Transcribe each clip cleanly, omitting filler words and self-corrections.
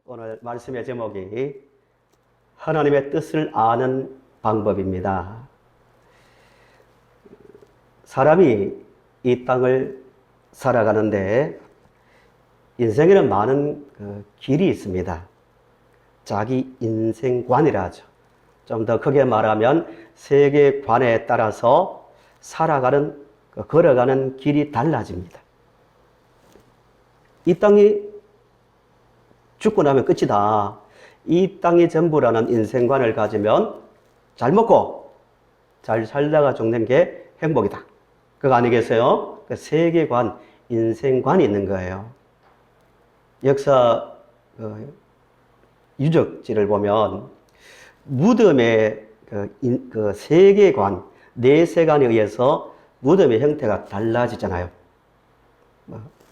오늘 말씀의 제목이 하나님의 뜻을 아는 방법입니다. 사람이 이 땅을 살아가는데 인생에는 많은 길이 있습니다. 자기 인생관이라 하죠. 좀 더 크게 말하면 세계관에 따라서 살아가는, 걸어가는 길이 달라집니다. 이 땅이 죽고 나면 끝이다. 이 땅이 전부라는 인생관을 가지면 잘 먹고 잘 살다가 죽는 게 행복이다. 그거 아니겠어요? 그 세계관, 인생관이 있는 거예요. 역사 유적지를 보면 무덤의 그 세계관, 내세관에 의해서 무덤의 형태가 달라지잖아요.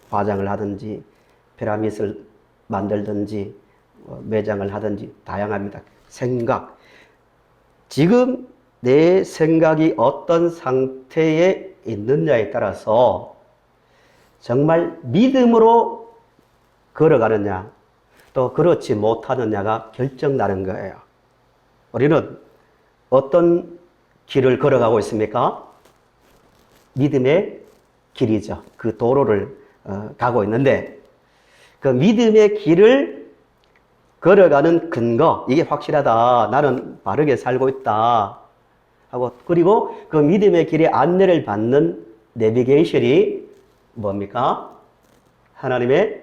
화장을 하든지 피라미드를 만들든지 매장을 하든지 다양합니다. 생각. 지금 내 생각이 어떤 상태에 있느냐에 따라서 정말 믿음으로 걸어가느냐 또 그렇지 못하느냐가 결정나는 거예요. 우리는 어떤 길을 걸어가고 있습니까? 믿음의 길이죠. 그 도로를 가고 있는데 그 믿음의 길을 걸어가는 근거, 이게 확실하다. 나는 바르게 살고 있다. 하고, 그리고 그 믿음의 길에 안내를 받는 내비게이션이 뭡니까? 하나님의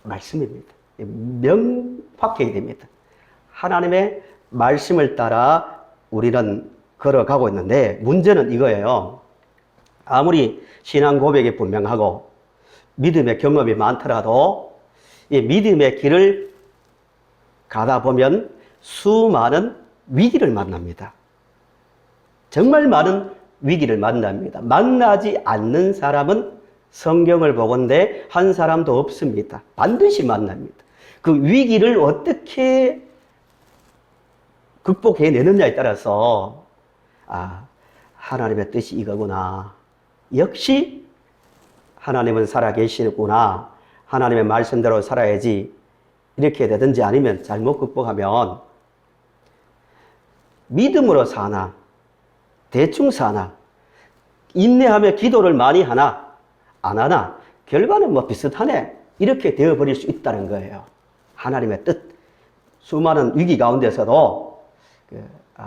말씀입니다. 명확해야 됩니다. 하나님의 말씀을 따라 우리는 걸어가고 있는데 문제는 이거예요. 아무리 신앙 고백이 분명하고 믿음의 경험이 많더라도 이 믿음의 길을 가다 보면 수많은 위기를 만납니다. 정말 많은 위기를 만납니다. 만나지 않는 사람은 성경을 보건대 한 사람도 없습니다. 반드시 만납니다. 그 위기를 어떻게 극복해내느냐에 따라서 하나님의 뜻이 이거구나. 역시 하나님은 살아계시구나. 하나님의 말씀대로 살아야지. 이렇게 되든지 아니면 잘못 극복하면 믿음으로 사나 대충 사나 인내하며 기도를 많이 하나 안 하나 결과는 뭐 비슷하네. 이렇게 되어버릴 수 있다는 거예요. 하나님의 뜻. 수많은 위기 가운데서도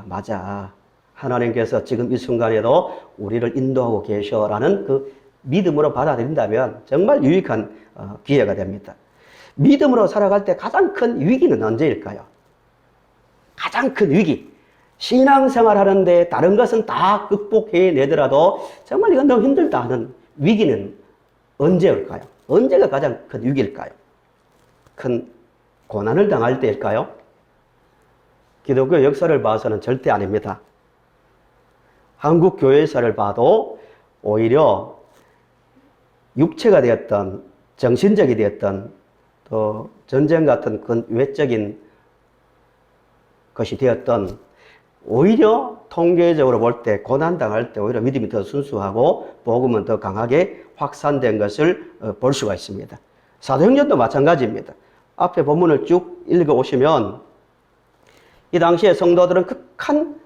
맞아. 하나님께서 지금 이 순간에도 우리를 인도하고 계셔라는 그 믿음으로 받아들인다면 정말 유익한 기회가 됩니다. 믿음으로 살아갈 때 가장 큰 위기는 언제일까요? 가장 큰 위기. 신앙생활 하는데 다른 것은 다 극복해내더라도 정말 이건 너무 힘들다 하는 위기는 언제일까요? 언제가 가장 큰 위기일까요? 큰 고난을 당할 때일까요? 기독교 역사를 봐서는 절대 아닙니다. 한국 교회사를 봐도 오히려 육체가 되었던 정신적이 되었던 또 전쟁 같은 그 외적인 것이 되었던 오히려 통계적으로 볼 때 고난당할 때 오히려 믿음이 더 순수하고 복음은 더 강하게 확산된 것을 볼 수가 있습니다. 사도행전도 마찬가지입니다. 앞에 본문을 쭉 읽어오시면 이 당시에 성도들은 극한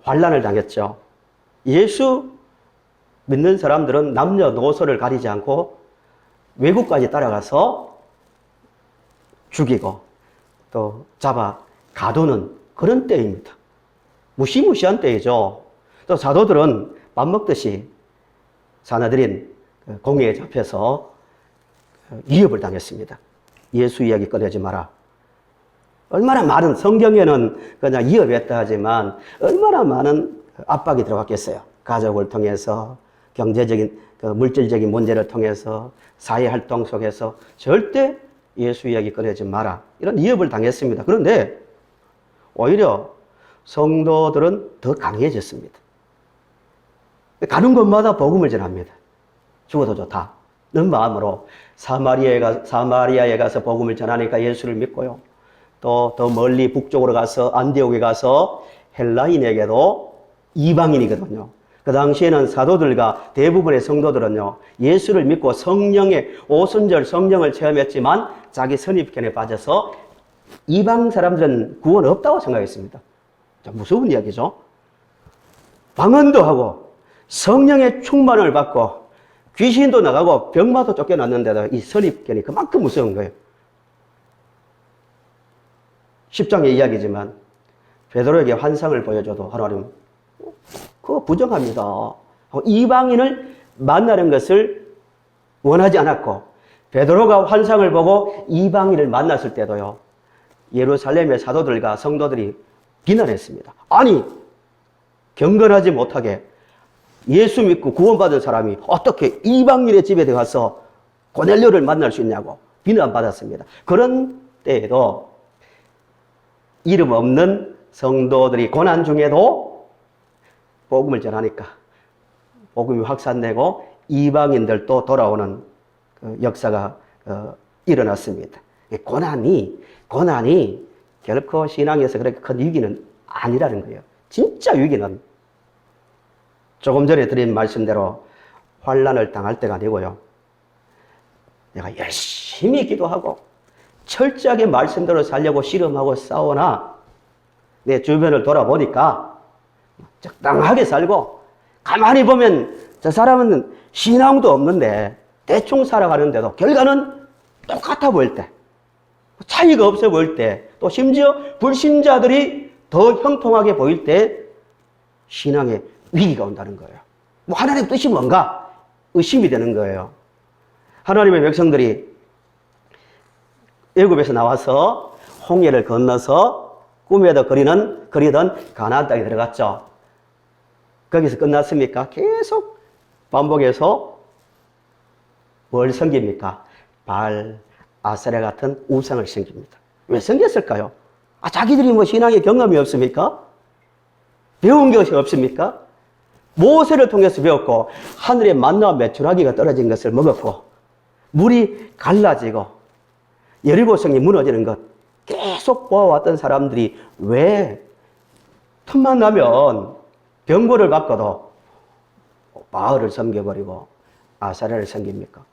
환난을 당했죠. 예수 믿는 사람들은 남녀노소를 가리지 않고 외국까지 따라가서 죽이고 또 잡아 가두는 그런 때입니다. 무시무시한 때이죠. 또 사도들은 밥 먹듯이 사나들인 공회에 잡혀서 위협을 당했습니다. 예수 이야기 꺼내지 마라. 얼마나 많은 성경에는 그냥 위협했다 하지만 얼마나 많은 압박이 들어갔겠어요. 가족을 통해서 경제적인 물질적인 문제를 통해서 사회활동 속에서 절대 예수 이야기 꺼내지 마라. 이런 위협을 당했습니다. 그런데 오히려 성도들은 더 강해졌습니다. 가는 곳마다 복음을 전합니다. 죽어도 좋다. 는 마음으로 사마리아에 가서 복음을 전하니까 예수를 믿고요. 또 더 멀리 북쪽으로 가서 안디옥에 가서 헬라인에게도 이방인이거든요. 그 당시에는 사도들과 대부분의 성도들은요, 예수를 믿고 성령의 오순절 성령을 체험했지만 자기 선입견에 빠져서 이방 사람들은 구원 없다고 생각했습니다. 무서운 이야기죠. 방언도 하고 성령의 충만을 받고 귀신도 나가고 병마도 쫓겨났는데도 이 선입견이 그만큼 무서운 거예요. 10장의 이야기지만 베드로에게 환상을 보여줘도 하나님 그거 부정합니다. 이방인을 만나는 것을 원하지 않았고 베드로가 환상을 보고 이방인을 만났을 때도요, 예루살렘의 사도들과 성도들이 비난했습니다. 아니, 경건하지 못하게 예수 믿고 구원받은 사람이 어떻게 이방인의 집에 들어가서 고넬료를 만날 수 있냐고 비난받았습니다. 그런 때에도 이름 없는 성도들이 고난 중에도 복음을 전하니까 복음이 확산되고 이방인들도 돌아오는 그 역사가 일어났습니다. 고난이 결코 신앙에서 그렇게 큰 위기는 아니라는 거예요. 진짜 위기는 조금 전에 드린 말씀대로 환난을 당할 때가 아니고요, 내가 열심히 기도하고 철저하게 말씀대로 살려고 씨름하고 싸우나 내 주변을 돌아보니까 적당하게 살고 가만히 보면 저 사람은 신앙도 없는데 대충 살아가는데도 결과는 똑같아 보일 때, 차이가 없어 보일 때, 또 심지어 불신자들이 더 형통하게 보일 때 신앙에 위기가 온다는 거예요. 뭐 하나님의 뜻이 뭔가 의심이 되는 거예요. 하나님의 백성들이 애굽에서 나와서 홍해를 건너서 꿈에도 그리던 가나안 땅에 들어갔죠. 거기서 끝났습니까? 계속 반복해서 뭘 섬깁니까? 바알, 아세라 같은 우상을 섬깁니다. 왜 섬겼을까요? 자기들이 뭐 신앙의 경험이 없습니까? 배운 것이 없습니까? 모세를 통해서 배웠고 하늘의 만나와 메추라기가 떨어진 것을 먹었고 물이 갈라지고 여리고성이 무너지는 것 계속 보아왔던 사람들이 왜 틈만 나면 병고를 받고도 바알을 섬겨버리고 아세라를 섬깁니까?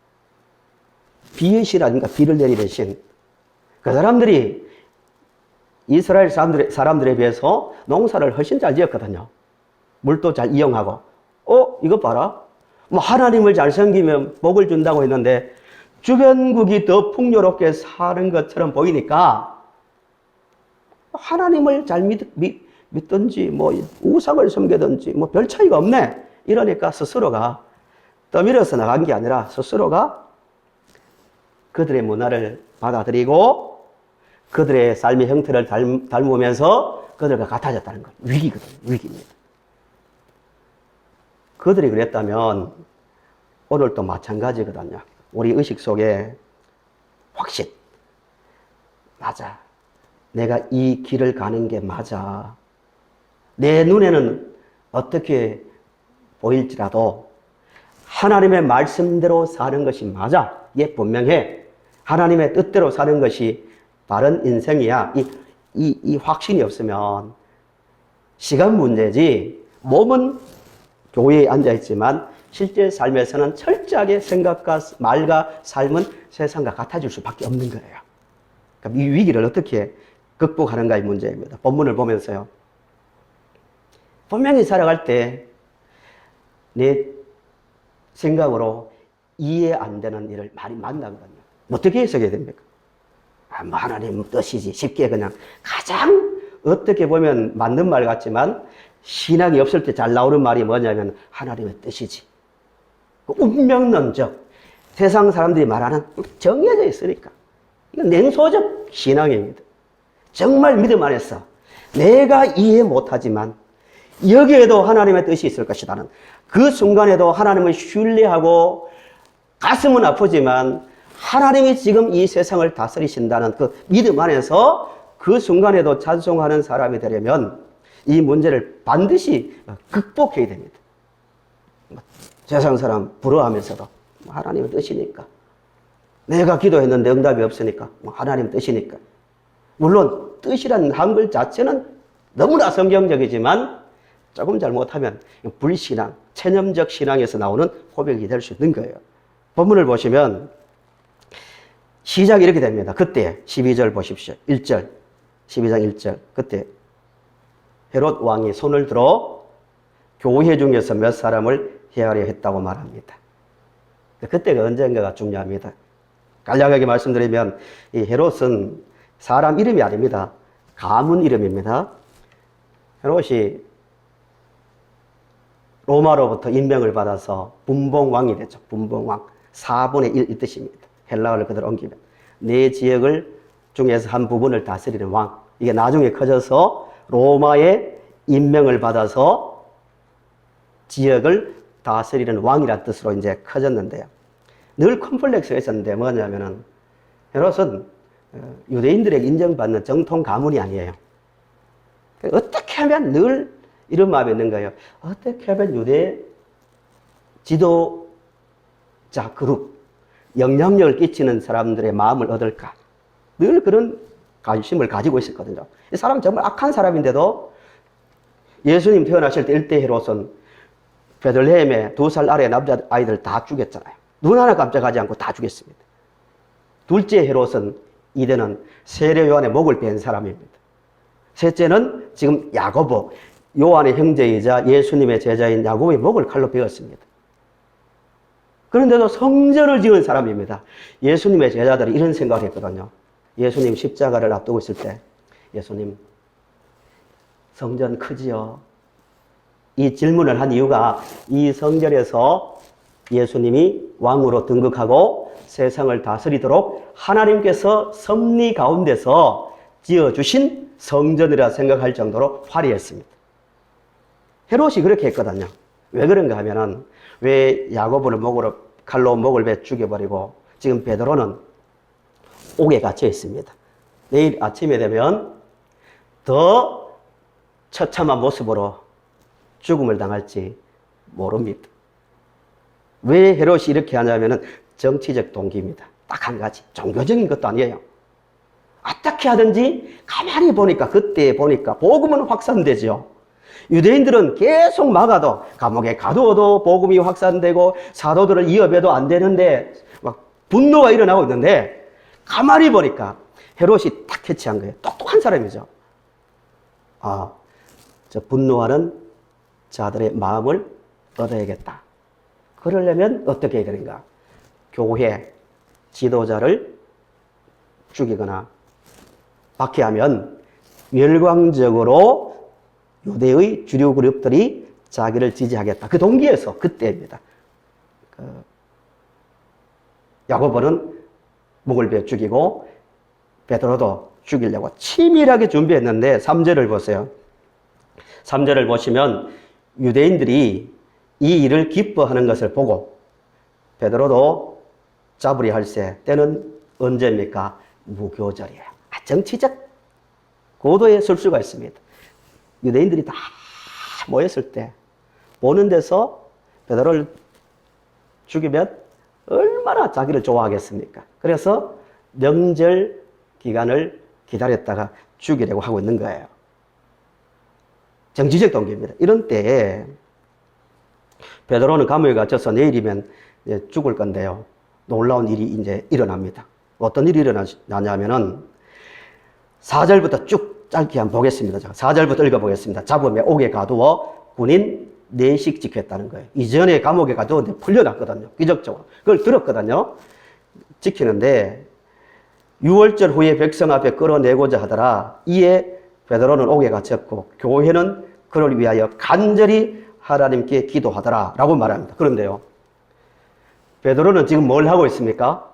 비의 신 아닙니까? 비를 내리는 신. 그 사람들이 이스라엘 사람들에 비해서 농사를 훨씬 잘 지었거든요. 물도 잘 이용하고. 이거 봐라. 뭐 하나님을 잘 섬기면 복을 준다고 했는데 주변국이 더 풍요롭게 사는 것처럼 보이니까 하나님을 잘 믿든지 뭐 우상을 섬기든지 뭐 별 차이가 없네. 이러니까 스스로가 떠밀어서 나간 게 아니라 스스로가 그들의 문화를 받아들이고 그들의 삶의 형태를 닮으면서 그들과 같아졌다는 거예요. 위기거든요. 위기입니다. 그들이 그랬다면 오늘도 마찬가지거든요. 우리 의식 속에 확신. 맞아. 내가 이 길을 가는 게 맞아. 내 눈에는 어떻게 보일지라도 하나님의 말씀대로 사는 것이 맞아. 이게 분명해. 하나님의 뜻대로 사는 것이 바른 인생이야. 이 확신이 없으면 시간 문제지, 몸은 교회에 앉아있지만 실제 삶에서는 철저하게 생각과 말과 삶은 세상과 같아질 수밖에 없는 거예요. 그러니까 이 위기를 어떻게 극복하는가의 문제입니다. 본문을 보면서요, 분명히 살아갈 때 내 생각으로 이해 안 되는 일을 많이 만나거든요. 어떻게 해석해야 됩니까? 뭐 하나님 뜻이지. 쉽게 그냥 가장 어떻게 보면 맞는 말 같지만 신앙이 없을 때 잘 나오는 말이 뭐냐면 하나님의 뜻이지. 운명론적, 세상 사람들이 말하는 정해져 있으니까. 이건 냉소적 신앙입니다. 정말 믿음 안에서 내가 이해 못하지만 여기에도 하나님의 뜻이 있을 것이라는, 그 순간에도 하나님을 신뢰하고 가슴은 아프지만 하나님이 지금 이 세상을 다스리신다는 그 믿음 안에서 그 순간에도 찬송하는 사람이 되려면 이 문제를 반드시 극복해야 됩니다. 세상 사람 부러워하면서도 하나님의 뜻이니까, 내가 기도했는데 응답이 없으니까 하나님 뜻이니까. 물론 뜻이라는 한글 자체는 너무나 성경적이지만 조금 잘못하면 불신앙, 체념적 신앙에서 나오는 고백이 될 수 있는 거예요. 본문을 보시면 시작이 이렇게 됩니다. 그때 12절 보십시오. 1절, 12장 1절. 그때 헤롯 왕이 손을 들어 교회 중에서 몇 사람을 해하려 했다고 말합니다. 그때가 언젠가가 중요합니다. 간략하게 말씀드리면 이 헤롯은 사람 이름이 아닙니다. 가문 이름입니다. 헤롯이 로마로부터 임명을 받아서 분봉왕이 됐죠. 분봉왕. 4분의 1 이 뜻입니다. 헬라어를 그대로 옮기면. 네 지역을 중에서 한 부분을 다스리는 왕. 이게 나중에 커져서 로마의 임명을 받아서 지역을 다스리는 왕이라는 뜻으로 이제 커졌는데요. 늘 컴플렉스가 있었는데 뭐냐면은 헤롯은 유대인들에게 인정받는 정통 가문이 아니에요. 어떻게 하면 늘 이런 마음이 있는 거예요. 어떻게 하면 유대 지도자 그룹, 영향력을 끼치는 사람들의 마음을 얻을까? 늘 그런 관심을 가지고 있었거든요. 이 사람은 정말 악한 사람인데도 예수님 태어나실 때 1대 헤롯은 베들레헴에 2살 아래 남자아이들 다 죽였잖아요. 눈 하나 깜짝하지 않고 다 죽였습니다. 둘째 헤롯은 이때는 세례 요한의 목을 벤 사람입니다. 셋째는 지금 야고보, 요한의 형제이자 예수님의 제자인 야고보의 목을 칼로 베었습니다. 그런데도 성전을 지은 사람입니다. 예수님의 제자들이 이런 생각을 했거든요. 예수님 십자가를 앞두고 있을 때 예수님 성전 크지요? 이 질문을 한 이유가 이 성전에서 예수님이 왕으로 등극하고 세상을 다스리도록 하나님께서 섭리 가운데서 지어주신 성전이라 생각할 정도로 화려했습니다. 헤롯이 그렇게 했거든요. 왜 그런가 하면은 왜 야고보를 칼로 목을 베 죽여버리고 지금 베드로는 옥에 갇혀 있습니다. 내일 아침에 되면 더 처참한 모습으로 죽음을 당할지 모릅니다. 왜 헤롯이 이렇게 하냐면은 정치적 동기입니다. 딱 한 가지. 종교적인 것도 아니에요. 어떻게 하든지 가만히 보니까 그때 보니까 복음은 확산되죠. 유대인들은 계속 막아도 감옥에 가두어도 복음이 확산되고 사도들을 이어배도 안 되는데 막 분노가 일어나고 있는데 가만히 보니까 헤롯이 딱 캐치한 거예요. 똑똑한 사람이죠. 저 분노하는 자들의 마음을 얻어야겠다. 그러려면 어떻게 해야 되는가? 교회 지도자를 죽이거나 박해하면 멸광적으로 유대의 주류 그룹들이 자기를 지지하겠다. 그 동기에서 그때입니다. 야고보는 목을 베어 죽이고 베드로도 죽이려고 치밀하게 준비했는데 3절을 보세요. 3절을 보시면 유대인들이 이 일을 기뻐하는 것을 보고 베드로도 잡으려 할세. 때는 언제입니까? 무교절이에요. 정치적 고도에 설 수가 있습니다. 유대인들이 다 모였을 때 보는 데서 베드로를 죽이면 얼마나 자기를 좋아하겠습니까? 그래서 명절 기간을 기다렸다가 죽이려고 하고 있는 거예요. 정치적 동기입니다. 이런 때에 베드로는 감옥에 갇혀서 내일이면 이제 죽을 건데요. 놀라운 일이 이제 일어납니다. 어떤 일이 일어나냐면은 4절부터 쭉 짧게 한번 보겠습니다. 4절부터 읽어보겠습니다. 잡음에 옥에 가두어 군인 4씩 지켰다는 거예요. 이전에 감옥에 가두었는데 풀려났거든요. 기적적으로. 그걸 들었거든요. 지키는데 6월절 후에 백성 앞에 끌어내고자 하더라. 이에 베드로는 옥에 갇혔고 교회는 그를 위하여 간절히 하나님께 기도하더라 라고 말합니다. 그런데요, 베드로는 지금 뭘 하고 있습니까?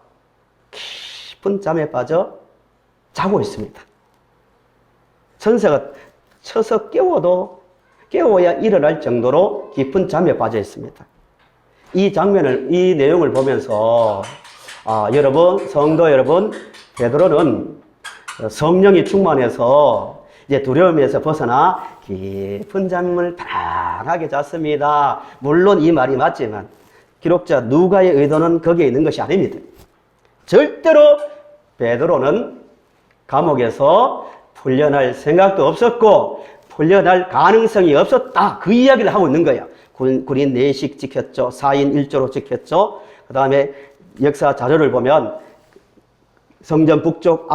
깊은 잠에 빠져 자고 있습니다. 천사가 쳐서 깨워야 일어날 정도로 깊은 잠에 빠져 있습니다. 이 장면을, 이 내용을 보면서 여러분, 성도 여러분, 베드로는 성령이 충만해서 이제 두려움에서 벗어나 깊은 잠을 편안하게 잤습니다. 물론 이 말이 맞지만 기록자 누가의 의도는 거기에 있는 것이 아닙니다. 절대로 베드로는 감옥에서 풀려날 생각도 없었고 풀려날 가능성이 없었다. 그 이야기를 하고 있는 거예요. 군인 4식 지켰죠. 4인 1조로 지켰죠. 그 다음에 역사 자료를 보면 성전 북쪽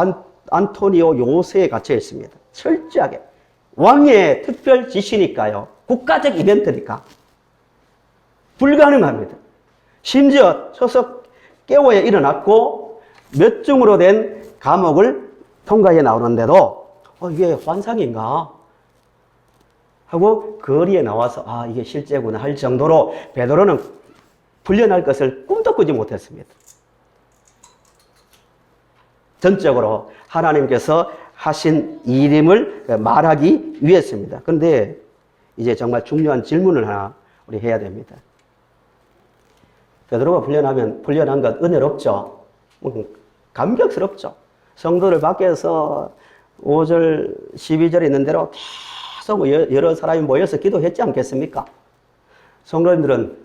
안토니오 요새에 갇혀 있습니다. 철저하게. 왕의 특별 지시니까요. 국가적 이벤트니까. 불가능합니다. 심지어 서서 깨워야 일어났고 몇 중으로 된 감옥을 통과해 나오는데도 이게 환상인가? 하고 거리에 나와서 이게 실제구나 할 정도로 베드로는 풀려날 것을 꿈도 꾸지 못했습니다. 전적으로 하나님께서 하신 일임을 말하기 위해서입니다. 그런데 이제 정말 중요한 질문을 하나 우리 해야 됩니다. 베드로가 풀려난 것 은혜롭죠? 감격스럽죠? 성도들 밖에서 5절, 12절에 있는 대로 계속 여러 사람이 모여서 기도했지 않겠습니까? 성도님들은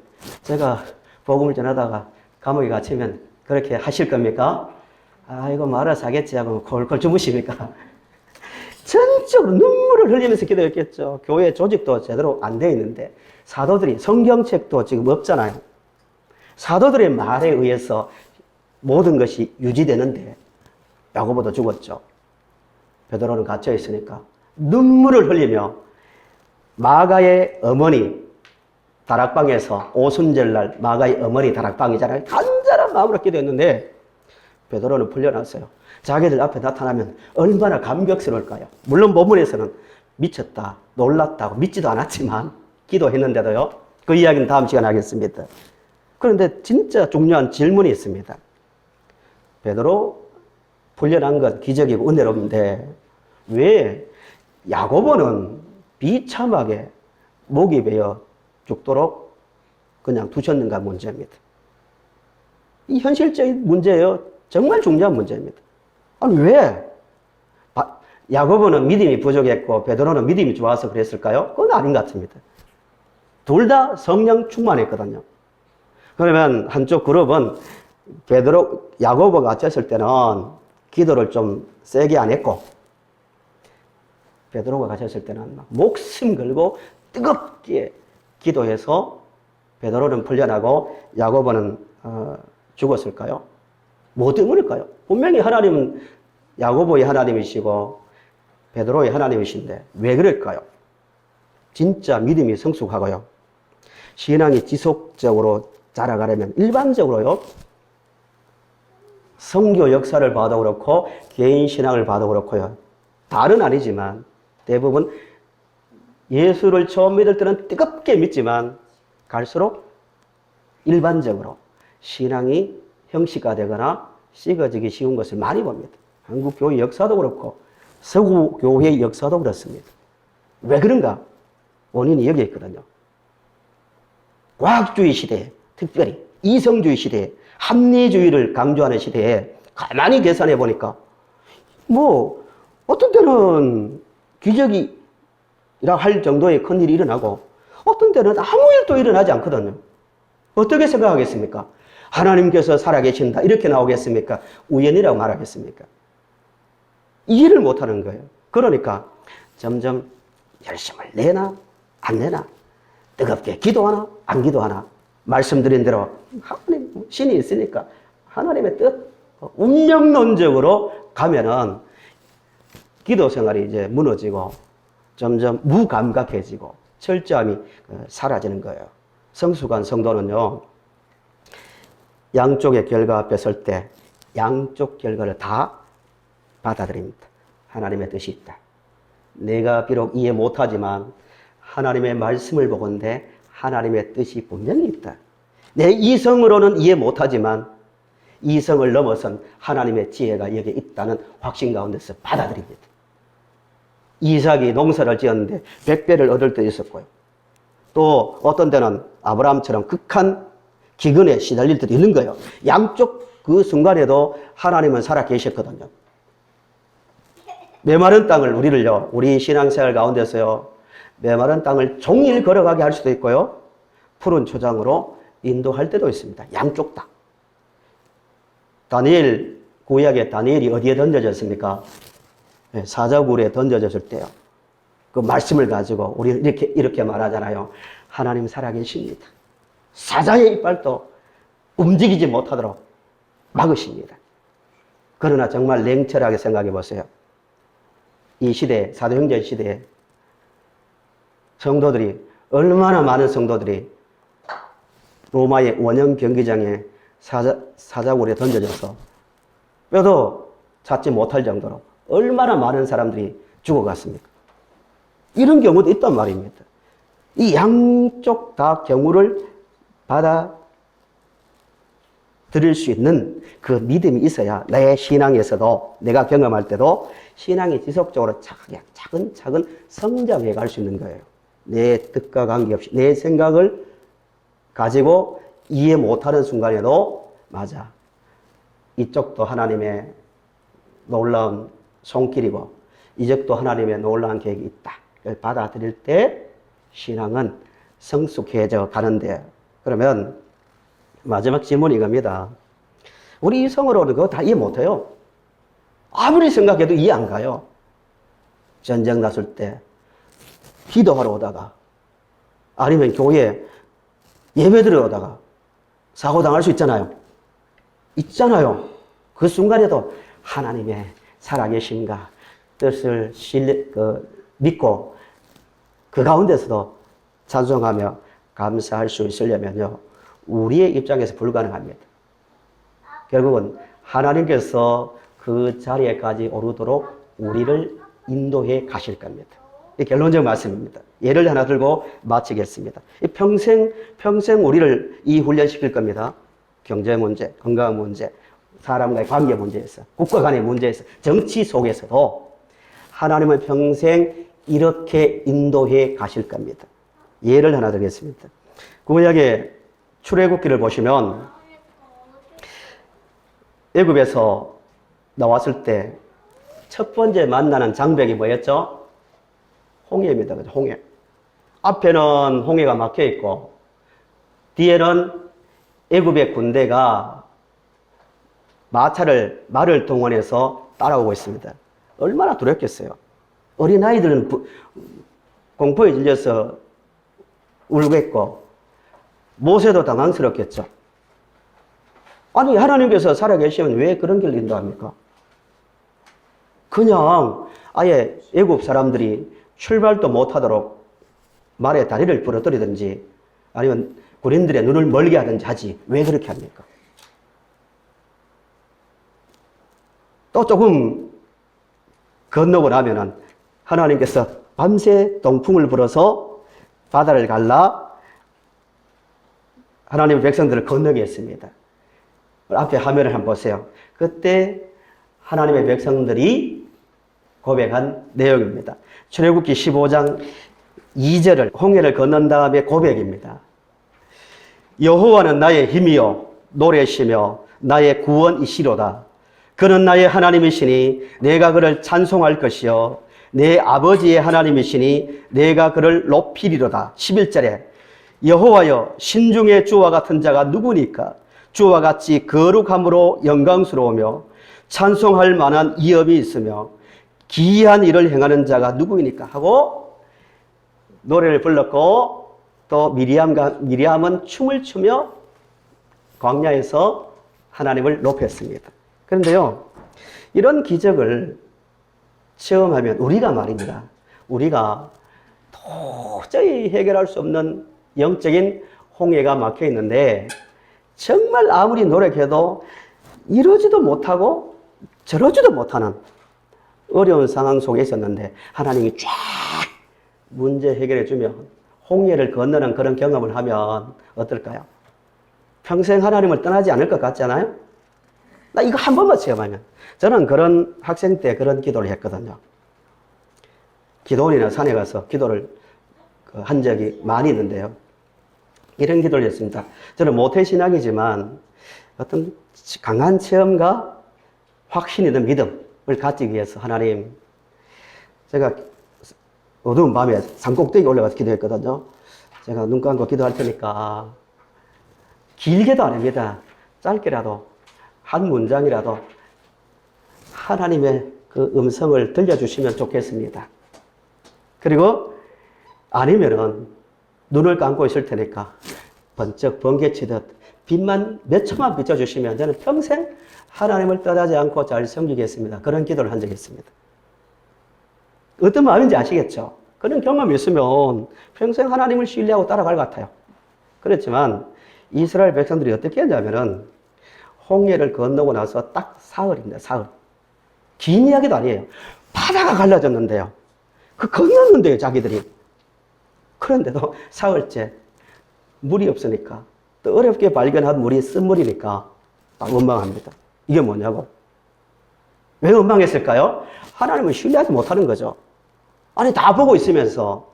제가 복음을 전하다가 감옥에 갇히면 그렇게 하실 겁니까? 이거 말아서 하겠지 하고 골골 주무십니까? 전적으로 눈물을 흘리면서 기도했겠죠. 교회 조직도 제대로 안 돼 있는데 사도들이 성경책도 지금 없잖아요. 사도들의 말에 의해서 모든 것이 유지되는데 야고보도 죽었죠. 베드로는 갇혀 있으니까 눈물을 흘리며 마가의 어머니 다락방에서 오순절날 마가의 어머니 다락방이잖아요. 간절한 마음으로 기도했는데 베드로는 풀려났어요. 자기들 앞에 나타나면 얼마나 감격스러울까요? 물론 본문에서는 미쳤다, 놀랐다고 믿지도 않았지만 기도했는데도요. 그 이야기는 다음 시간에 하겠습니다. 그런데 진짜 중요한 질문이 있습니다. 베드로 풀려난 건 기적이고 은혜로운데 왜 야고보는 비참하게 목이 베어 죽도록 그냥 두셨는가 문제입니다. 이 현실적인 문제예요. 정말 중요한 문제입니다. 아니 왜 야고보는 믿음이 부족했고 베드로는 믿음이 좋아서 그랬을까요? 그건 아닌 것 같습니다. 둘 다 성령 충만했거든요. 그러면 한쪽 그룹은 야고보가 갇혔을 때는 기도를 좀 세게 안 했고 베드로가 갇혔을 때는 목숨 걸고 뜨겁게 기도해서 베드로는 풀려나고 야고보는 죽었을까요? 뭐 때문일까요? 분명히 하나님은 야고보의 하나님이시고 베드로의 하나님이신데 왜 그럴까요? 진짜 믿음이 성숙하고요. 신앙이 지속적으로 자라가려면 일반적으로요. 선교 역사를 봐도 그렇고 개인 신앙을 봐도 그렇고요. 다는 아니지만 대부분 예수를 처음 믿을 때는 뜨겁게 믿지만 갈수록 일반적으로 신앙이 형식화되거나 식어지기 쉬운 것을 많이 봅니다. 한국 교회 역사도 그렇고 서구 교회의 역사도 그렇습니다. 왜 그런가? 원인이 여기에 있거든요. 과학주의 시대에 특별히 이성주의 시대에 합리주의를 강조하는 시대에 가만히 계산해 보니까 어떤 때는 기적이라 할 정도의 큰일이 일어나고 어떤 때는 아무 일도 일어나지 않거든요. 어떻게 생각하겠습니까? 하나님께서 살아계신다 이렇게 나오겠습니까? 우연이라고 말하겠습니까? 이해를 못하는 거예요. 그러니까 점점 열심을 내나 안 내나 뜨겁게 기도하나 안 기도하나 말씀드린 대로 하나님 신이 있으니까 하나님의 뜻 운명론적으로 가면은 기도 생활이 이제 무너지고 점점 무감각해지고 철저함이 사라지는 거예요. 성숙한 성도는요. 양쪽의 결과 앞에 설 때 양쪽 결과를 다 받아들입니다. 하나님의 뜻이 있다. 내가 비록 이해 못하지만 하나님의 말씀을 보건대 하나님의 뜻이 분명히 있다. 내 이성으로는 이해 못하지만 이성을 넘어선 하나님의 지혜가 여기에 있다는 확신 가운데서 받아들입니다. 이삭이 농사를 지었는데 100배를 얻을 때도 있었고요. 또 어떤 때는 아브라함처럼 극한 기근에 시달릴 때도 있는 거예요. 양쪽 그 순간에도 하나님은 살아 계셨거든요. 메마른 땅을 우리 신앙생활 가운데서요. 메마른 땅을 종일 걸어가게 할 수도 있고요. 푸른 초장으로 인도할 때도 있습니다. 양쪽 다. 구약의 다니엘이 어디에 던져졌습니까? 사자굴에 던져졌을 때요. 그 말씀을 가지고 우리 이렇게 말하잖아요. 하나님 살아계십니다. 사자의 이빨도 움직이지 못하도록 막으십니다. 그러나 정말 냉철하게 생각해 보세요. 이 시대, 사도행전 시대에 성도들이, 얼마나 많은 성도들이 로마의 원형 경기장에 사자굴에 던져져서 뼈도 찾지 못할 정도로 얼마나 많은 사람들이 죽어갔습니까? 이런 경우도 있단 말입니다. 이 양쪽 다 경우를 받아들일 수 있는 그 믿음이 있어야 내 신앙에서도, 내가 경험할 때도 신앙이 지속적으로 차근차근 성장해 갈 수 있는 거예요. 내 뜻과 관계없이 내 생각을 가지고 이해 못하는 순간에도, 맞아, 이쪽도 하나님의 놀라운 손길이고 이쪽도 하나님의 놀라운 계획이 있다. 그걸 받아들일 때 신앙은 성숙해져 가는데, 그러면 마지막 질문이 이겁니다. 우리 이성으로는 그거 다 이해 못해요. 아무리 생각해도 이해 안 가요. 전쟁 났을 때 기도하러 오다가, 아니면 교회 예배 드리러 오다가 사고 당할 수 있잖아요. 그 순간에도 하나님의 살아계심과 뜻을 믿고 그 가운데서도 찬송하며 감사할 수 있으려면요, 우리의 입장에서 불가능합니다. 결국은 하나님께서 그 자리에까지 오르도록 우리를 인도해 가실 겁니다. 이 결론적 말씀입니다. 예를 하나 들고 마치겠습니다. 평생 우리를 이 훈련시킬 겁니다. 경제 문제, 건강 문제, 사람과의 관계 문제에서, 국가 간의 문제에서, 정치 속에서도 하나님은 평생 이렇게 인도해 가실 겁니다. 예를 하나 드리겠습니다. 구약의 출애굽기를 보시면 애굽에서 나왔을 때 첫 번째 만나는 장벽이 뭐였죠? 홍해입니다. 그죠? 홍해. 앞에는 홍해가 막혀 있고 뒤에는 애굽의 군대가 말을 동원해서 따라오고 있습니다. 얼마나 두렵겠어요. 어린아이들은 공포에 질려서 울겠고 모세도 당황스럽겠죠. 아니, 하나님께서 살아계시면 왜 그런 길 인도합니까? 그냥 아예 애굽 사람들이 출발도 못하도록 말에 다리를 부러뜨리든지 아니면 군인들의 눈을 멀게 하든지 하지 왜 그렇게 합니까? 또 조금 건너고 나면은 하나님께서 밤새 동풍을 불어서 바다를 갈라 하나님의 백성들을 건너게 했습니다. 앞에 화면을 한번 보세요. 그때 하나님의 백성들이 고백한 내용입니다. 출애굽기 15장 2절을 홍해를 건넌 다음에 고백입니다. 여호와는 나의 힘이요 노래시며 나의 구원이시로다. 그는 나의 하나님이시니 내가 그를 찬송할 것이요 내 아버지의 하나님이시니 내가 그를 높이리로다. 11절에 여호와여 신중의 주와 같은 자가 누구니까? 주와 같이 거룩함으로 영광스러우며 찬송할 만한 이업이 있으며 기이한 일을 행하는 자가 누구이니까 하고 노래를 불렀고 또 미리암은 춤을 추며 광야에서 하나님을 높였습니다. 그런데요, 이런 기적을 체험하면 우리가 말입니다. 우리가 도저히 해결할 수 없는 영적인 홍해가 막혀 있는데 정말 아무리 노력해도 이러지도 못하고 저러지도 못하는 어려운 상황 속에 있었는데 하나님이 쫙 문제 해결해 주면 홍해를 건너는 그런 경험을 하면 어떨까요? 평생 하나님을 떠나지 않을 것 같지 않아요? 나 이거 한 번만 체험하면. 저는 그런 학생 때 그런 기도를 했거든요. 기도원이나 산에 가서 기도를 한 적이 많이 있는데요. 이런 기도를 했습니다. 저는 모태신앙이지만 어떤 강한 체험과 확신 있는 믿음을 갖기 위해서 하나님, 제가 어두운 밤에 산꼭대기 올라가서 기도했거든요. 제가 눈 감고 기도할 테니까 길게도 아닙니다. 짧게라도 한 문장이라도 하나님의 그 음성을 들려주시면 좋겠습니다. 그리고 아니면은 눈을 감고 있을 테니까 번쩍 번개치듯 빛만 몇 초만 비춰주시면 저는 평생 하나님을 떠나지 않고 잘 섬기겠습니다. 그런 기도를 한 적이 있습니다. 어떤 마음인지 아시겠죠? 그런 경험이 있으면 평생 하나님을 신뢰하고 따라갈 것 같아요. 그렇지만 이스라엘 백성들이 어떻게 했냐면은 홍해를 건너고 나서 딱 사흘입니다. 사흘. 긴 이야기도 아니에요. 바다가 갈라졌는데요. 그 건넜는데요, 자기들이. 그런데도 사흘째 물이 없으니까 또 어렵게 발견한 물이 쓴물이니까 딱 원망합니다. 이게 뭐냐고. 왜 원망했을까요? 하나님을 신뢰하지 못하는 거죠. 아니, 다 보고 있으면서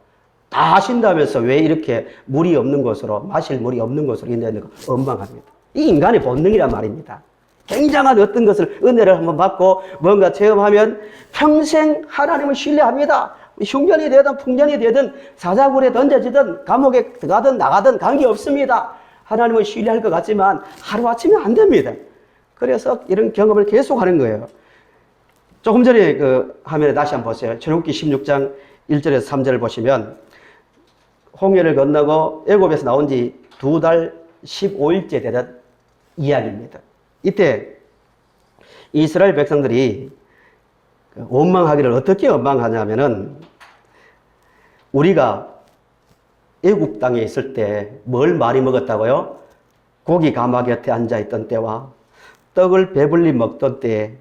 다 하신다면서 왜 이렇게 물이 없는 곳으로, 마실 물이 없는 곳으로 인도했는가 원망합니다. 이 인간의 본능이란 말입니다. 굉장한 어떤 것을 은혜를 한번 받고 뭔가 체험하면 평생 하나님을 신뢰합니다. 흉년이 되든 풍년이 되든 사자굴에 던져지든 감옥에 들어가든 나가든 관계없습니다. 하나님을 신뢰할 것 같지만 하루아침에 안 됩니다. 그래서 이런 경험을 계속하는 거예요. 조금 전에 그 화면에 다시 한번 보세요. 출애굽기 16장 1절에서 3절을 보시면 홍해를 건너고 애굽에서 나온 지 2달 15일째 되던 이야기입니다. 이때 이스라엘 백성들이 원망하기를 어떻게 원망하냐면은 우리가 애굽 땅에 있을 때 뭘 많이 먹었다고요? 고기 가마 곁에 앉아있던 때와 떡을 배불리 먹던 때에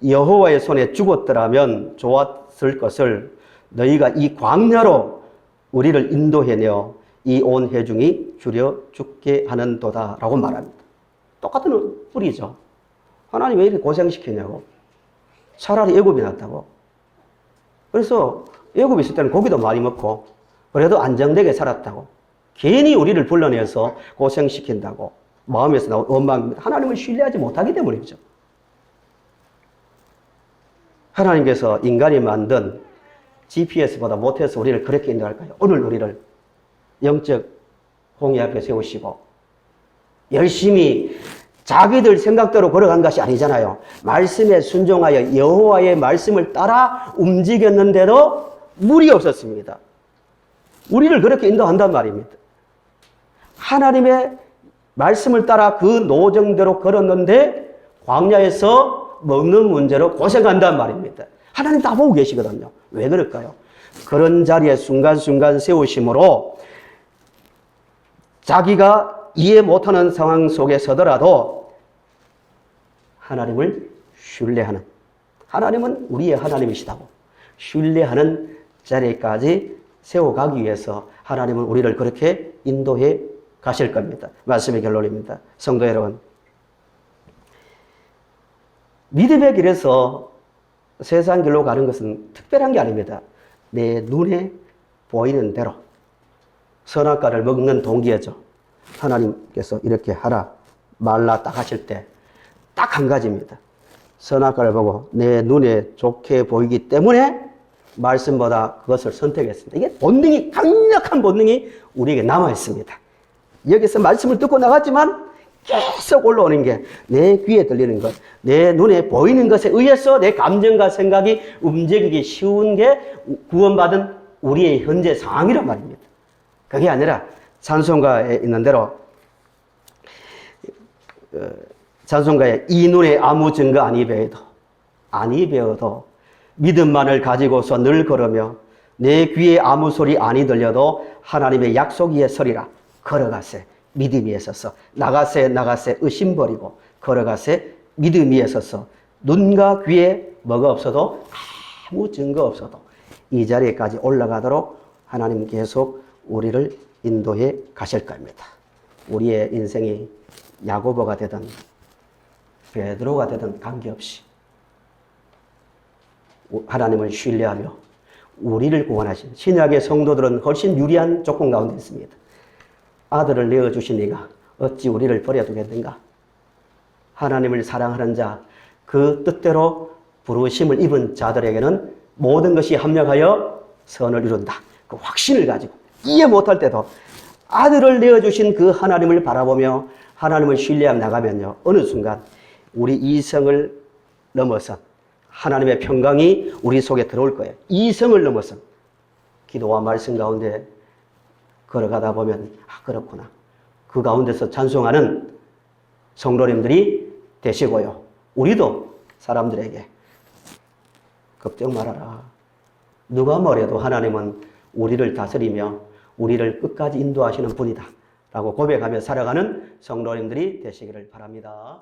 여호와의 손에 죽었더라면 좋았을 것을 너희가 이 광야로 우리를 인도해내어 이 온 회중이 줄여 죽게 하는도다 라고 말합니다. 똑같은 뿌리죠. 하나님 왜 이렇게 고생시키냐고. 차라리 애굽이 낫다고. 그래서 애굽에 있을 때는 고기도 많이 먹고 그래도 안정되게 살았다고. 괜히 우리를 불러내서 고생시킨다고. 마음에서 나온 원망입니다. 하나님을 신뢰하지 못하기 때문이죠. 하나님께서 인간이 만든 GPS보다 못해서 우리를 그렇게 인도할까요? 오늘 우리를 영적 홍해 앞에 세우시고 열심히 자기들 생각대로 걸어간 것이 아니잖아요. 말씀에 순종하여 여호와의 말씀을 따라 움직였는데도 물이 없었습니다. 우리를 그렇게 인도한단 말입니다. 하나님의 말씀을 따라 그 노정대로 걸었는데 광야에서 먹는 문제로 고생한단 말입니다. 하나님 다 보고 계시거든요. 왜 그럴까요? 그런 자리에 순간순간 세우심으로 자기가 이해 못하는 상황 속에 서더라도 하나님을 신뢰하는, 하나님은 우리의 하나님이시다고 신뢰하는 자리까지 세워가기 위해서 하나님은 우리를 그렇게 인도해 가실 겁니다. 말씀의 결론입니다. 성도 여러분, 믿음의 길에서 세상 길로 가는 것은 특별한 게 아닙니다. 내 눈에 보이는 대로 선악과를 먹는 동기죠. 하나님께서 이렇게 하라 말라 딱 하실 때 딱 한 가지입니다. 선악과를 보고 내 눈에 좋게 보이기 때문에 말씀보다 그것을 선택했습니다. 이게 본능이, 강력한 본능이 우리에게 남아 있습니다. 여기서 말씀을 듣고 나갔지만 계속 올라오는 게 내 귀에 들리는 것, 내 눈에 보이는 것에 의해서 내 감정과 생각이 움직이기 쉬운 게 구원받은 우리의 현재 상황이란 말입니다. 그게 아니라 찬송가에 있는 대로 찬송가에 이 눈에 아무 증거 아니 배워도 믿음만을 가지고서 늘 걸으며 내 귀에 아무 소리 아니 들려도 하나님의 약속 위에 서리라. 걸어가세 믿음 위에 서서 나가세 의심 버리고 걸어가세 믿음 위에 서서 눈과 귀에 뭐가 없어도 아무 증거 없어도 이 자리에까지 올라가도록 하나님 계속 우리를 인도해 가실 겁니다. 우리의 인생이 야고보가 되든 베드로가 되든 관계없이 하나님을 신뢰하며 우리를 구원하신 신약의 성도들은 훨씬 유리한 조건 가운데 있습니다. 아들을 내어주신 이가 어찌 우리를 버려두겠는가? 하나님을 사랑하는 자, 그 뜻대로 부르심을 입은 자들에게는 모든 것이 합력하여 선을 이룬다. 그 확신을 가지고 이해 못할 때도 아들을 내어주신 그 하나님을 바라보며 하나님을 신뢰하며 나가면요, 어느 순간 우리 이성을 넘어선 하나님의 평강이 우리 속에 들어올 거예요. 이성을 넘어선 기도와 말씀 가운데 걸어가다 보면 그렇구나. 그 가운데서 찬송하는 성도님들이 되시고요. 우리도 사람들에게 걱정 말아라. 누가 뭐래도 하나님은 우리를 다스리며 우리를 끝까지 인도하시는 분이다 라고 고백하며 살아가는 성도님들이 되시기를 바랍니다.